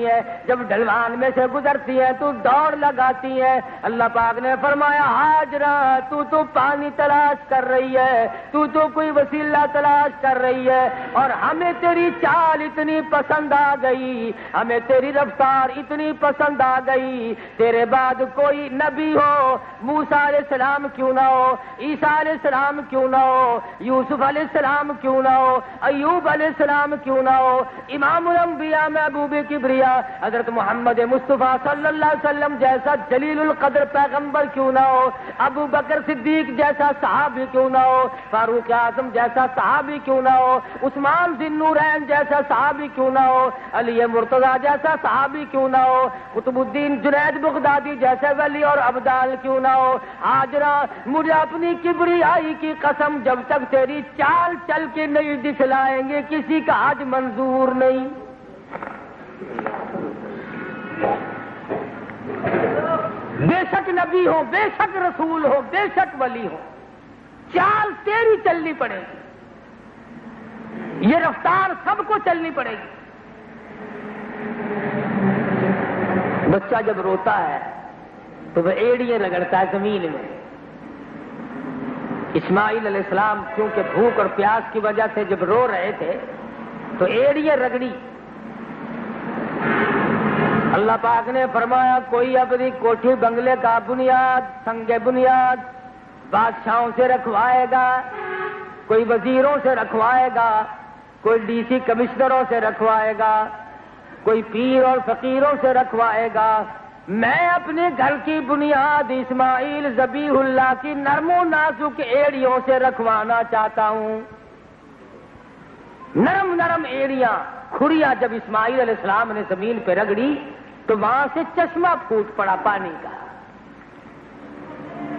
ہیں، جب ڈھلوان میں سے گزرتی ہیں تو دوڑ لگاتی ہیں۔ اللہ پاک نے فرمایا ہاجرہ تو پانی تلاش کر رہی ہے، تو کوئی وسیلہ تلاش کر رہی ہے، اور ہمیں تیری چال اتنی پسند آ گئی، ہمیں تیری رفتار اتنی پسند آ گئی، تیرے بعد کوئی نبی ہو، موسیٰ علیہ السلام کیوں نہ ہو، عیسیٰ علیہ السلام کیوں نہ ہو، یوسف علیہ السلام کیوں نہ ہو، ایوب علیہ السلام کیوں نہ ہو، امام الانبیاء محبوب کبریا حضرت محمد مصطفیٰ صلی اللہ علیہ وسلم جیسا جلیل القدر پیغمبر کیوں نہ ہو، ابو بکر صدیق جیسا صحابی کیوں نہ ہو، فاروق اعظم جیسا صحابی کیوں نہ ہو، عثمان ذی النورین جیسا صحابی کیوں نہ ہو، علی مرتضیٰ جیسا صحابی کیوں نہ ہو، قطب الدین جنید بغدادی جیسے ولی اور ابدال کیوں نہ ہو۔ ہاجرہ مجھے اپنی کبریائی کی قسم، جب تک تیری چال چل کے نہیں دکھلائیں گے کسی کا حج منظور نہیں۔ بے شک نبی ہو، بے شک رسول ہو، بے شک ولی ہو، چال تیری چلنی پڑے گی، یہ رفتار سب کو چلنی پڑے گی۔ بچہ جب روتا ہے تو وہ ایڑیاں رگڑتا ہے زمین میں۔ اسماعیل علیہ السلام کیونکہ بھوک اور پیاس کی وجہ سے جب رو رہے تھے تو ایڑیاں رگڑی۔ اللہ پاک نے فرمایا کوئی اپنی کوٹھی بنگلے کا بنیاد سنگ بنیاد بادشاہوں سے رکھوائے گا، کوئی وزیروں سے رکھوائے گا، کوئی ڈی سی کمشنروں سے رکھوائے گا، کوئی پیر اور فقیروں سے رکھوائے گا، میں اپنے گھر کی بنیاد اسماعیل ذبیح اللہ کی نرم و نازک ایڑیوں سے رکھوانا چاہتا ہوں۔ نرم نرم ایڑیاں کھڑیاں جب اسماعیل علیہ السلام نے زمین پہ رگڑی تو وہاں سے چشمہ پھوٹ پڑا پانی کا۔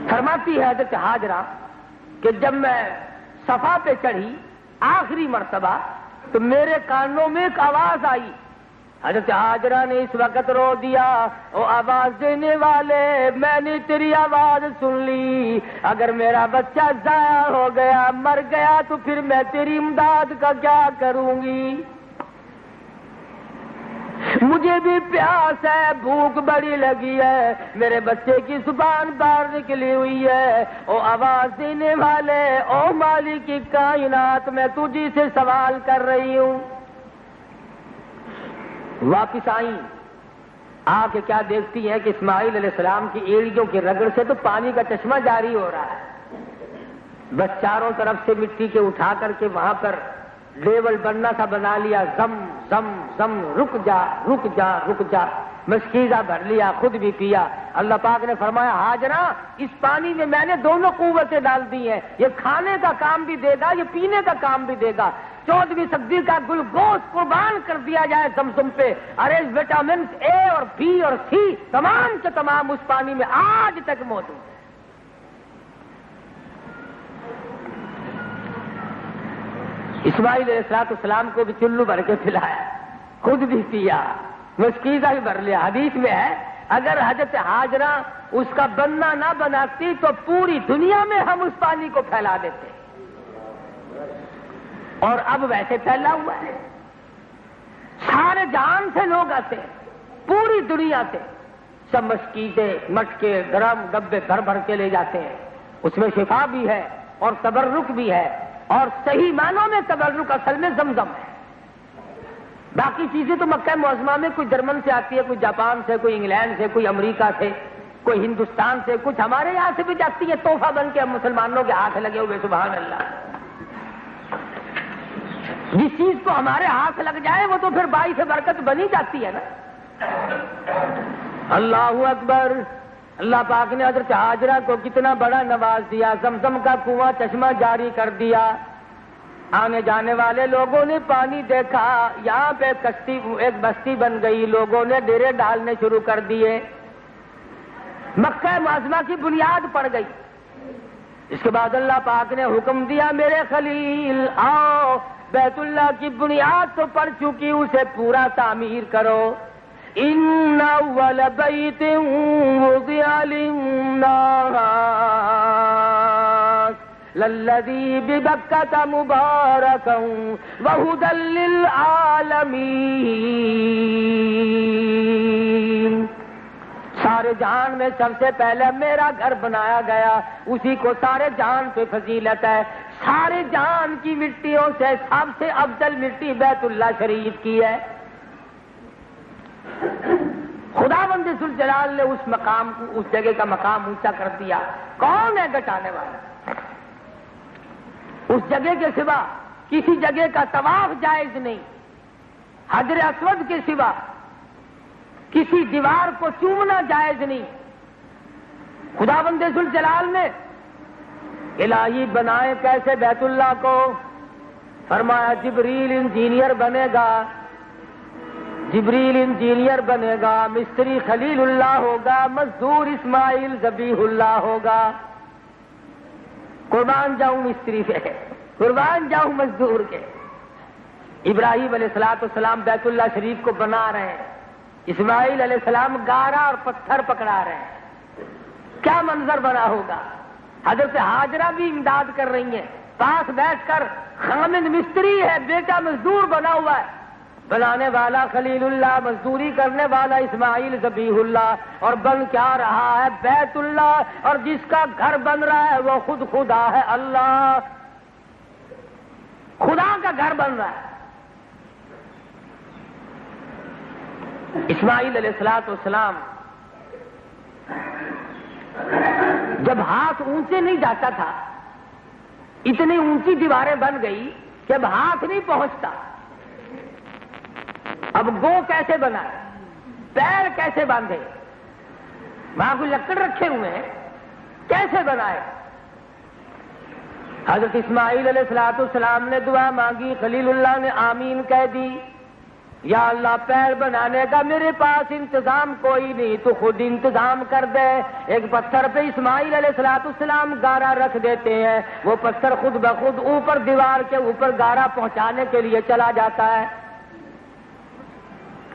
فرماتی ہے حضرت ہاجرہ کہ جب میں صفا پہ چڑھی آخری مرتبہ تو میرے کانوں میں ایک آواز آئی۔ حضرت ہاجرہ نے اس وقت رو دیا، او آواز دینے والے میں نے تیری آواز سن لی، اگر میرا بچہ ضائع ہو گیا مر گیا تو پھر میں تیری امداد کا کیا کروں گی؟ مجھے بھی پیاس ہے، بھوک بڑی لگی ہے، میرے بچے کی زبان باہر نکلی ہوئی ہے، او آواز دینے والے، او مالک کی کائنات میں تجھی سے سوال کر رہی ہوں۔ واپس آئیں، آ کے کیا دیکھتی ہیں کہ اسماعیل علیہ السلام کی ایڑیوں کے رگڑ سے تو پانی کا چشمہ جاری ہو رہا ہے۔ بس چاروں طرف سے مٹی کے اٹھا کر کے وہاں پر ڈیول بننا سا بنا لیا، زم زم زم رک جا رک جا رک جا، مشکیزہ بھر لیا، خود بھی پیا۔ اللہ پاک نے فرمایا ہاجرہ اس پانی میں نے دونوں قوتیں ڈال دی ہیں، یہ کھانے کا کام بھی دے گا، یہ پینے کا کام بھی دے گا۔ 14ویں صدی کا گلوکوز قربان کر دیا جائے زمزم پہ، ارے وٹامن اے اور بی اور سی تمام کے تمام اس پانی میں آج تک موجود ہیں۔ اسماعیل علیہ السلام کو بھی چلو بھر کے پلایا، خود بھی پیا، مشکیزہ بھی بھر لیا۔ حدیث میں ہے اگر حضرت ہاجرہ اس کا بننا نہ بناتی تو پوری دنیا میں ہم اس پانی کو پھیلا دیتے، اور اب ویسے پھیلا ہوا ہے، سارے جہان سے لوگ آتے ہیں، پوری دنیا سے سب مشکیزے مٹکے گرم ڈبے بھر بھر کے لے جاتے ہیں۔ اس میں شفا بھی ہے اور تبرک بھی ہے، اور صحیح معنوں میں تبرک اصل میں زمزم ہے۔ باقی چیزیں تو مکہ معظمہ میں کوئی جرمن سے آتی ہے، کوئی جاپان سے، کوئی انگلینڈ سے، کوئی امریکہ سے، کوئی ہندوستان سے، کچھ ہمارے یہاں سے بھی جاتی ہے تحفہ بن کے ہم مسلمانوں کے ہاتھ لگے ہوئے۔ سبحان اللہ، جس چیز کو ہمارے ہاتھ لگ جائے وہ تو پھر باعث برکت بنی جاتی ہے نا۔ اللہ اکبر۔ اللہ پاک نے حضرت ہاجرہ کو کتنا بڑا نواز دیا، زمزم کا کنواں چشمہ جاری کر دیا۔ آنے جانے والے لوگوں نے پانی دیکھا، یہاں پہ کشتی ایک بستی بن گئی، لوگوں نے ڈیرے ڈالنے شروع کر دیے، مکہ معظمہ کی بنیاد پڑ گئی۔ اس کے بعد اللہ پاک نے حکم دیا میرے خلیل آؤ، بیت اللہ کی بنیاد تو پڑ چکی، اسے پورا تعمیر کرو۔ ان اول بیت وضع للناس للذی ببکۃ مبارکا وہدی للعالمین۔ سارے جہان میں سب سے پہلے میرا گھر بنایا گیا، اسی کو سارے جہان پہ فضیلت ہے۔ سارے جہان کی مٹیوں سے سب سے افضل مٹی بیت اللہ شریف کی ہے۔ خداوند ذوالجلال نے اس مقام کو، اس جگہ کا مقام اونچا کر دیا۔ کون ہے گٹانے والا؟ اس جگہ کے سوا کسی جگہ کا طواف جائز نہیں، حجر اسود کے سوا کسی دیوار کو چومنا جائز نہیں۔ خداوند ذوالجلال نے الہی بنائے کیسے بیت اللہ کو؟ فرمایا جبریل انجینئر بنے گا، جبریل انجینئر بنے گا، مستری خلیل اللہ ہوگا، مزدور اسماعیل ذبیح اللہ ہوگا۔ قربان جاؤں مستری پہ، قربان جاؤں مزدور کے۔ ابراہیم علیہ السلام بیت اللہ شریف کو بنا رہے ہیں، اسماعیل علیہ السلام گارا اور پتھر پکڑا رہے ہیں۔ کیا منظر بنا ہوگا؟ حضرت ہاجرہ بھی امداد کر رہی ہیں، پاس بیٹھ کر خامد مستری ہے، بیٹا مزدور بنا ہوا ہے، بنانے والا خلیل اللہ، مزدوری کرنے والا اسماعیل ذبیح اللہ، اور بن کیا رہا ہے؟ بیت اللہ۔ اور جس کا گھر بن رہا ہے وہ خود خدا ہے، اللہ، خدا کا گھر بن رہا ہے۔ اسماعیل علیہ السلام جب ہاتھ اونچے نہیں جاتا تھا، اتنی اونچی دیواریں بن گئی کہ اب ہاتھ نہیں پہنچتا، اب گو کیسے بنائے، پیر کیسے باندھے، وہاں کوئی لکڑ رکھے ہوئے ہیں، کیسے بنائے؟ حضرت اسماعیل علیہ السلام نے دعا مانگی، خلیل اللہ نے آمین کہہ دی۔ یا اللہ پیر بنانے کا میرے پاس انتظام کوئی نہیں، تو خود انتظام کر دے۔ ایک پتھر پہ اسماعیل علیہ السلام گارا رکھ دیتے ہیں، وہ پتھر خود بخود اوپر دیوار کے اوپر گارا پہنچانے کے لیے چلا جاتا ہے۔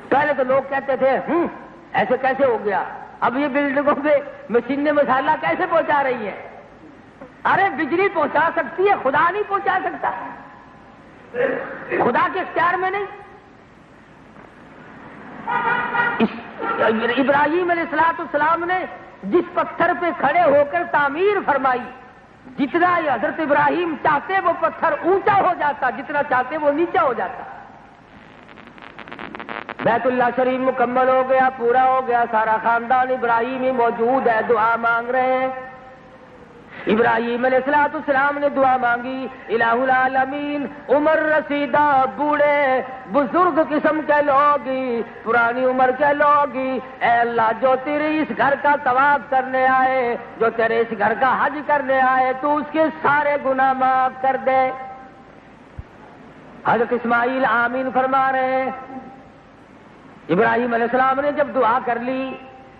پہلے تو لوگ کہتے تھے ایسے کیسے ہو گیا، اب یہ بلڈنگوں پہ مشینیں مسالہ کیسے پہنچا رہی ہیں؟ ارے بجلی پہنچا سکتی ہے، خدا نہیں پہنچا سکتا، خدا کے اختیار میں نہیں۔ ابراہیم علیہ السلام نے جس پتھر پہ کھڑے ہو کر تعمیر فرمائی، جتنا حضرت ابراہیم چاہتے وہ پتھر اونچا ہو جاتا، جتنا چاہتے وہ نیچا ہو جاتا۔ بیت اللہ شریف مکمل ہو گیا، پورا ہو گیا، سارا خاندان ابراہیمی موجود ہے، دعا مانگ رہے ہیں۔ ابراہیم علیہ السلام نے دعا مانگی، الہ العالمین، عمر رسیدہ، بوڑھے بزرگ قسم کے لوگ، پرانی عمر کے لوگ، اے اللہ جو تیرے اس گھر کا طواف کرنے آئے، جو تیرے اس گھر کا حج کرنے آئے، تو اس کے سارے گناہ معاف کر دے۔ حضرت اسماعیل آمین فرما رہے ہیں۔ ابراہیم علیہ السلام نے جب دعا کر لی،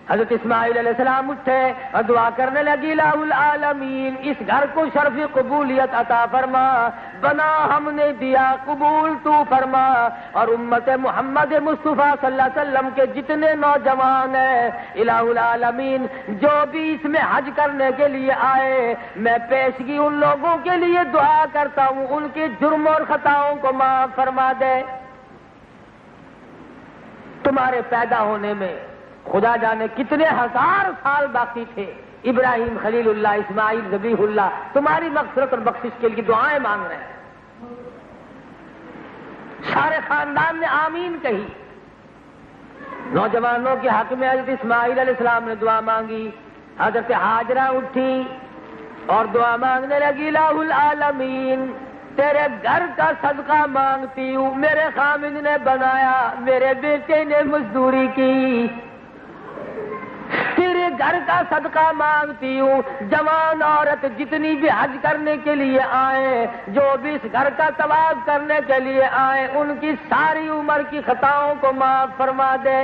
حضرت اسماعیل علیہ السلام اٹھے اور دعا کرنے لگی، الہ العالمین اس گھر کو شرف قبولیت عطا فرما، بنا ہم نے دیا، قبول تو فرما، اور امت محمد مصطفیٰ صلی اللہ علیہ وسلم کے جتنے نوجوان ہیں، الہ العالمین جو بھی اس میں حج کرنے کے لیے آئے، میں پیشگی ان لوگوں کے لیے دعا کرتا ہوں، ان کے جرم اور خطاؤں کو معاف فرما دے۔ تمہارے پیدا ہونے میں خدا جانے کتنے ہزار سال باقی تھے، ابراہیم خلیل اللہ، اسماعیل ذبیح اللہ تمہاری مغفرت اور بخشش کے لیے دعائیں مانگ رہے ہیں۔ سارے خاندان نے آمین کہی۔ نوجوانوں کے حق میں حضرت اسماعیل علیہ السلام نے دعا مانگی، حضرت ہاجرہ اٹھی اور دعا مانگنے لگی، الہ العالمین تیرے گھر کا صدقہ مانگتی ہوں، میرے خامد نے بنایا، میرے بیٹے نے مزدوری کی، تیرے گھر کا صدقہ مانگتی ہوں، جوان عورت جتنی بھی حج کرنے کے لیے آئے، جو بھی اس گھر کا طواف کرنے کے لیے آئے، ان کی ساری عمر کی خطاؤں کو معاف فرما دے۔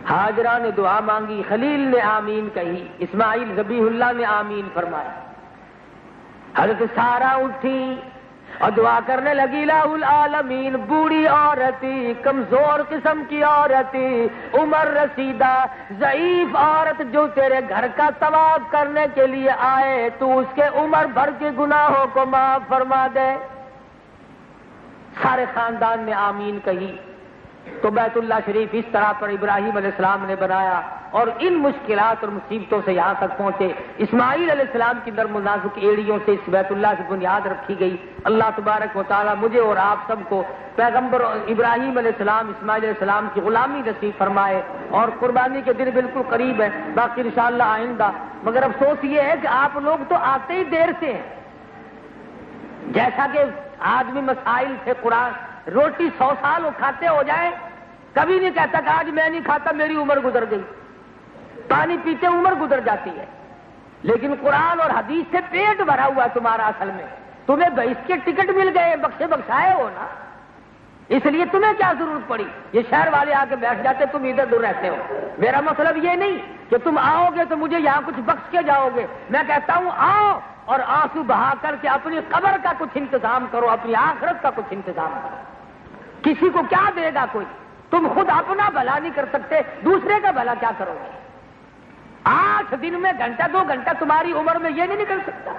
ہاجرہ نے دعا مانگی، خلیل نے آمین کہی، اسماعیل ذبیح اللہ نے آمین فرمایا۔ حضرت سارہ اٹھی اور دعا کرنے لگی الہ العالمین، بوڑھی عورتی، کمزور قسم کی عورتی، عمر رسیدہ ضعیف عورت جو تیرے گھر کا طواف کرنے کے لیے آئے، تو اس کے عمر بھر کے گناہوں کو معاف فرما دے۔ سارے خاندان نے آمین کہی تو بیت اللہ شریف اس طرح پر ابراہیم علیہ السلام نے بنایا، اور ان مشکلات اور مصیبتوں سے یہاں تک پہنچے۔ اسماعیل علیہ السلام کی نرم و نازک ایڑیوں سے اس بیت اللہ کی بنیاد رکھی گئی۔ اللہ تبارک و تعالی مجھے اور آپ سب کو پیغمبر ابراہیم علیہ السلام، اسماعیل علیہ السلام کی غلامی نصیب فرمائے، اور قربانی کے دن بالکل قریب ہے، باقی انشاءاللہ آئندہ۔ مگر افسوس یہ ہے کہ آپ لوگ تو آتے ہی دیر سے ہیں، جیسا کہ آدمی مسائل سے قرآن روٹی 100 سال وہ کھاتے ہو جائے، کبھی نہیں کہتا کہ آج میں نہیں کھاتا میری عمر گزر گئی، پانی پیتے عمر گزر جاتی ہے۔ لیکن قرآن اور حدیث سے پیٹ بھرا ہوا ہے تمہارا، اصل میں تمہیں بہشت کے ٹکٹ مل گئے، بخشے بخشائے ہو نا، اس لیے تمہیں کیا ضرورت پڑی؟ یہ شہر والے آ کے بیٹھ جاتے، تم ادھر دور رہتے ہو۔ میرا مطلب یہ نہیں کہ تم آؤ گے تو مجھے یہاں کچھ بخش کے جاؤ گے، میں کہتا ہوں آؤ اور آنسو بہا کر کے اپنی قبر کا کچھ انتظام کرو، اپنی آخرت کا کچھ انتظام کرو۔ کسی کو کیا دے گا کوئی؟ تم خود اپنا بھلا نہیں کر سکتے، دوسرے کا بھلا کیا کرو گے؟ 8 دن میں گھنٹہ 2 گھنٹہ تمہاری عمر میں یہ نہیں نکل سکتا۔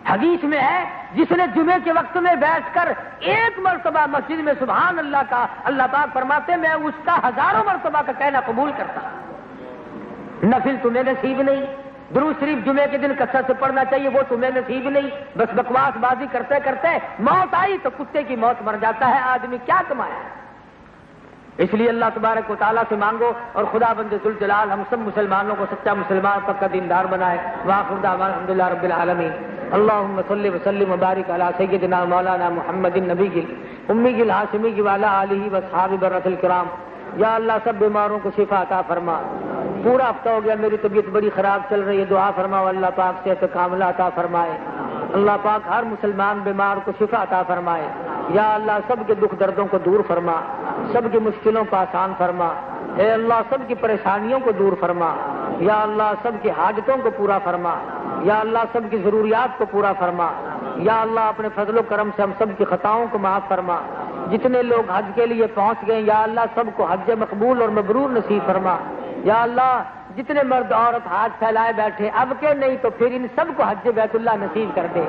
حدیث میں ہے جس نے جمعے کے وقت میں بیٹھ کر 1 مرتبہ مسجد میں سبحان اللہ کا، اللہ پاک فرماتے میں اس کا 1000 مرتبہ کا کہنا قبول کرتا۔ نفل تمہیں نصیب نہیں، درود شریف جمعے کے دن کثرت سے پڑھنا چاہیے، وہ تمہیں نصیب نہیں، بس بکواس بازی کرتے کرتے موت آئی تو کتے کی موت مر جاتا ہے آدمی، کیا کمایا؟ اس لیے اللہ تبارک و تعالیٰ سے مانگو، اور خدا بند ذوالجلال ہم سب مسلمانوں کو سچا مسلمان پکا دیندار بنائے۔ وآخر دعوانا الحمدللہ رب العالمین۔ اللہم صلی وسلم وبارک علی سیدنا مولانا محمد النبی امی الہاشمی وعلی آلہ واصحابہ برۃ الکرام۔ یا اللہ سب بیماروں کو شفا عطا فرما۔ پورا ہفتہ ہو گیا میری طبیعت بڑی خراب چل رہی ہے، دعا فرماؤ اللہ پاک صحت کاملہ عطا فرمائے۔ اللہ پاک ہر مسلمان بیمار کو شفا عطا فرمائے۔ یا اللہ سب کے دکھ دردوں کو دور فرما، سب کی مشکلوں کو آسان فرما۔ اے اللہ سب کی پریشانیوں کو دور فرما۔ یا اللہ سب کی حاجتوں کو پورا فرما۔ یا اللہ سب کی ضروریات کو پورا فرما۔ یا اللہ اپنے فضل و کرم سے ہم سب کی خطاؤں کو معاف فرما۔ جتنے لوگ حج کے لیے پہنچ گئے یا اللہ سب کو حج مقبول اور مبرور نصیب فرما۔ یا اللہ جتنے مرد عورت ہاتھ پھیلائے بیٹھے اب کے نہیں تو پھر ان سب کو حج بیت اللہ نصیب کر دے۔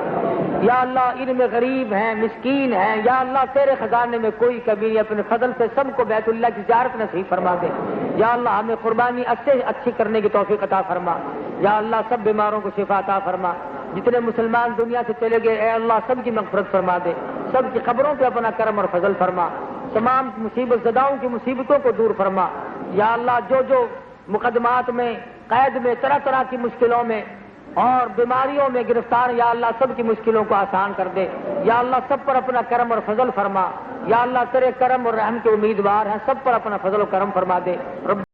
یا اللہ ان میں غریب ہیں، مسکین ہیں، یا اللہ تیرے خزانے میں کوئی کمی نہیں، اپنے فضل سے سب کو بیت اللہ کی زیارت نصیب فرما دے۔ یا اللہ ہمیں قربانی اچھی کرنے کی توفیق عطا فرما۔ یا اللہ سب بیماروں کو شفا عطا فرما۔ جتنے مسلمان دنیا سے چلے گئے اے اللہ سب کی مغفرت فرما دے، سب کی قبروں پہ اپنا کرم اور فضل فرما، تمام مصیبت زداؤں کی مصیبتوں کو دور فرما۔ یا اللہ جو مقدمات میں، قید میں، طرح طرح کی مشکلوں میں اور بیماریوں میں گرفتار، یا اللہ سب کی مشکلوں کو آسان کر دے۔ یا اللہ سب پر اپنا کرم اور فضل فرما۔ یا اللہ تیرے کرم اور رحم کے امیدوار ہیں، سب پر اپنا فضل و کرم فرما دے۔ رب